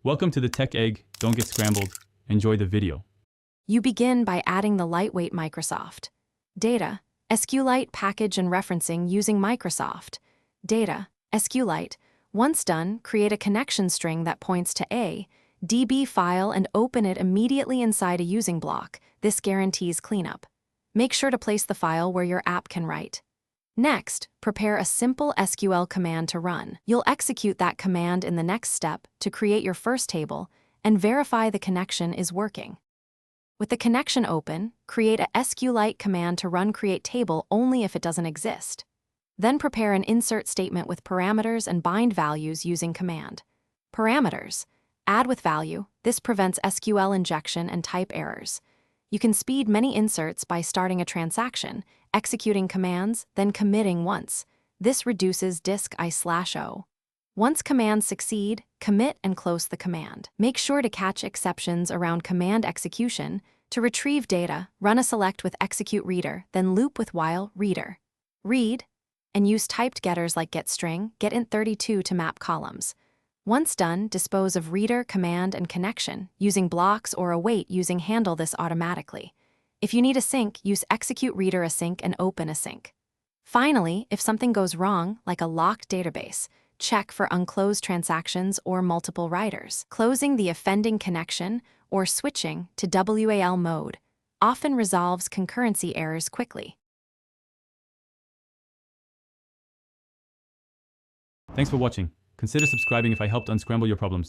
Welcome to the Tech Egg. Don't get scrambled. Enjoy the video. You begin by adding the lightweight Microsoft data, Sqlite package and referencing using Microsoft data, Sqlite. Once done, create a connection string that points to a DB file and open it immediately inside a using block. This guarantees cleanup. Make sure to place the file where your app can write. Next, prepare a simple SQL command to run. You'll execute that command in the next step to create your first table and verify the connection is working. With the connection open, create a SQLite command to run create table only if it doesn't exist. Then prepare an insert statement with parameters and bind values using command. Parameters. Add with value. This prevents SQL injection and type errors. You can speed many inserts by starting a transaction, executing commands, then committing once. This reduces disk I/O. Once commands succeed, commit and close the command. Make sure to catch exceptions around command execution. To retrieve data, run a select with execute reader, then loop with while reader. Read, and use typed getters like getString, getInt32 to map columns. Once done, dispose of reader, command, and connection, using blocks or await using handle this automatically. If you need async, use execute reader async and open async. Finally, if something goes wrong, like a locked database, check for unclosed transactions or multiple writers. Closing the offending connection or switching to WAL mode often resolves concurrency errors quickly. Thanks for watching. Consider subscribing if I helped unscramble your problems.